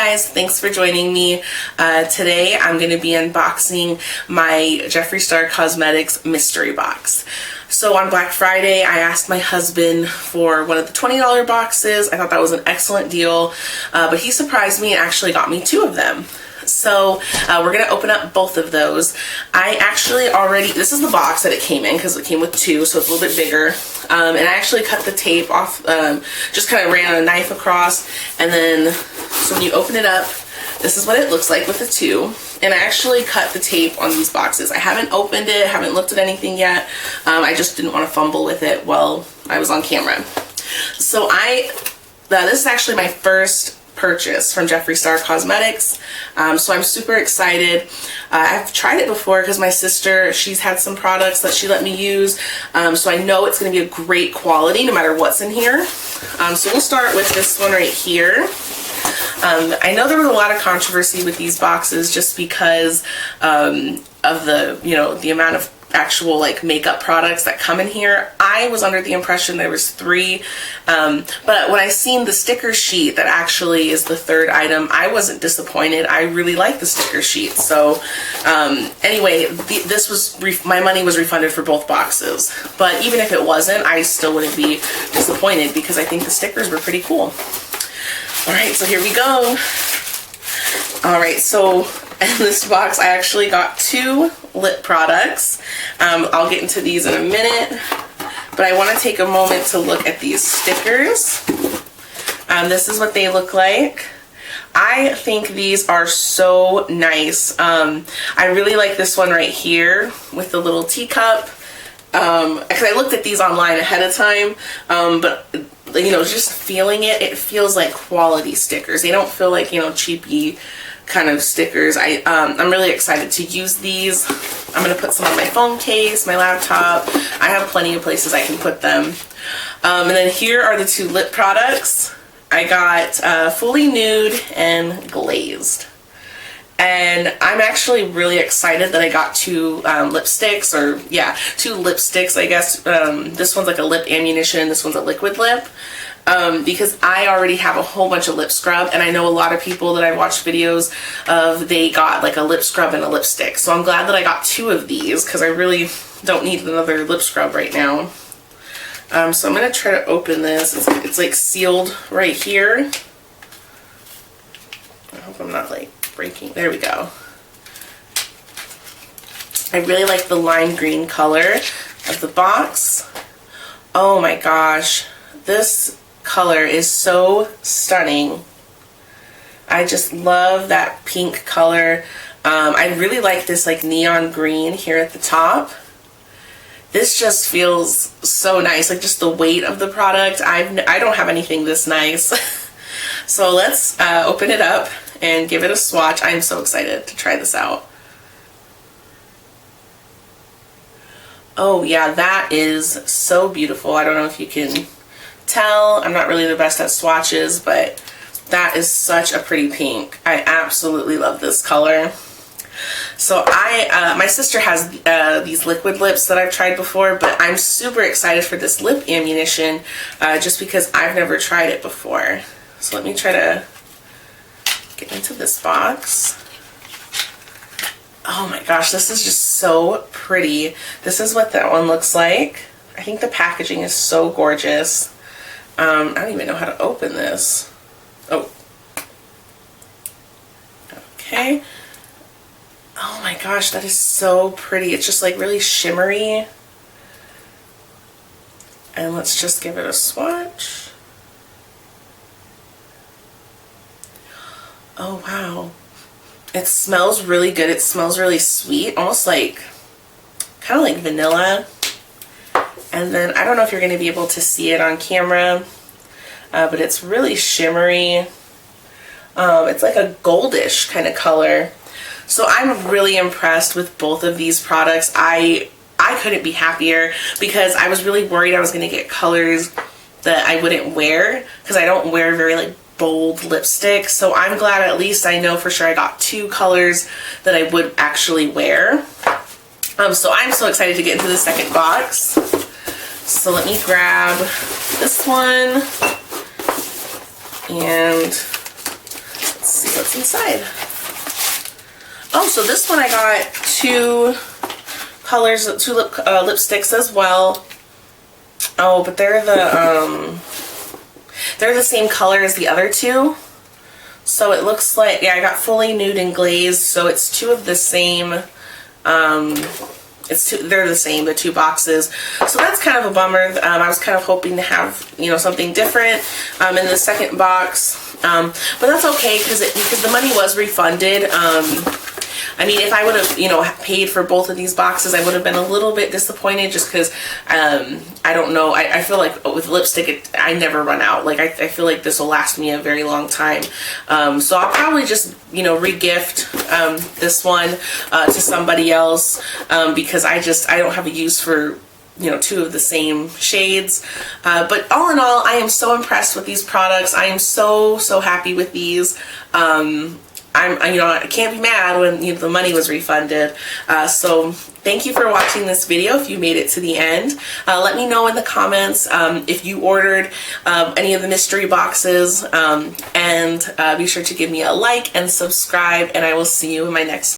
guys, thanks for joining me. Today I'm going to be unboxing my Jeffree Star Cosmetics mystery box. So on Black Friday I asked my husband for one of the $20 boxes. I thought that was an excellent deal, but he surprised me and actually got me two of them. So we're going to open up both of those. I actually already, this is the box that it came in because it came with two, so it's a little bit bigger. And I actually cut the tape off, just kind of ran a knife across, and then, so when you open it up, this is what it looks like with the two. And I actually cut the tape on these boxes. I haven't opened it, haven't looked at anything yet. I just didn't want to fumble with it while I was on camera. So this is actually my first purchase from Jeffree Star Cosmetics, so I'm super excited. I've tried it before because my sister, she's had some products that she let me use, so I know it's going to be a great quality no matter what's in here. So we'll start with this one right here. I know there was a lot of controversy with these boxes just because of the, the amount of actual like makeup products that come in here. I was under the impression there was 3, but when I seen the sticker sheet that actually is the third item, I wasn't disappointed. I really like the sticker sheet. So anyway, this was my money was refunded for both boxes, but even if it wasn't, I still wouldn't be disappointed because I think the stickers were pretty cool. All right, so here we go. All right, so in this box I actually got 2 lip products. I'll get into these in a minute, but I want to take a moment to look at these stickers. This is what they look like. I think these are so nice. I really like this one right here with the little teacup, because I looked at these online ahead of time, but just feeling it, it feels like quality stickers. They don't feel like, cheapy kind of stickers. I'm really excited to use these. I'm going to put some on my phone case, my laptop. I have plenty of places I can put them. And then here are the 2 lip products. I got Fully Nude and Glazed. And I'm actually really excited that I got 2 lipsticks, or yeah, 2 lipsticks, I guess. This one's like a lip ammunition, this one's a liquid lip. Because I already have a whole bunch of lip scrub, and I know a lot of people that I watched videos of, they got like a lip scrub and a lipstick. So I'm glad that I got 2 of these because I really don't need another lip scrub right now. So I'm going to try to open this. It's like sealed right here. I hope I'm not like breaking. There we go. I really like the lime green color of the box. Oh my gosh, this color is so stunning. I just love that pink color. I really like this like neon green here at the top. This just feels so nice, like just the weight of the product. I don't have anything this nice. So let's open it up and give it a swatch. I'm so excited to try this out. Oh yeah, that is so beautiful. I don't know if you can tell. I'm not really the best at swatches, but that is such a pretty pink. I absolutely love this color. So my sister has these liquid lips that I've tried before, but I'm super excited for this lip ammunition just because I've never tried it before. So let me try to get into this box. Oh my gosh, this is just so pretty. This is what that one looks like. I think the packaging is so gorgeous. I don't even know how to open this. Oh. Okay. Oh my gosh, that is so pretty. It's just like really shimmery. And let's just give it a swatch. Oh wow. It smells really good. It smells really sweet, almost like, kind of like vanilla. And then, I don't know if you're going to be able to see it on camera, but it's really shimmery. It's like a goldish kind of color. So I'm really impressed with both of these products. I couldn't be happier because I was really worried I was going to get colors that I wouldn't wear because I don't wear very like bold lipstick. So I'm glad at least I know for sure I got 2 colors that I would actually wear. So I'm so excited to get into the second box. So let me grab this one and let's see what's inside. Oh, so this one I got two colors, two lipsticks as well. Oh, but they're the same color as the other two. So it looks like, yeah, I got Fully Nude and Glazed, so it's two of the same, they're the same, the two boxes. So that's kind of a bummer. I was kind of hoping to have, you know, something different in the second box. But that's okay because the money was refunded. I mean, if I would have, you know, paid for both of these boxes, I would have been a little bit disappointed just because, I don't know, I feel like with lipstick, I never run out. Like, I feel like this will last me a very long time. So I'll probably just, you know, re-gift this one to somebody else because I don't have a use for, you know, two of the same shades. But all in all, I am so impressed with these products. I am so happy with these. You know, I can't be mad when, you know, the money was refunded. So thank you for watching this video if you made it to the end. Let me know in the comments if you ordered any of the mystery boxes, and be sure to give me a like and subscribe, and I will see you in my next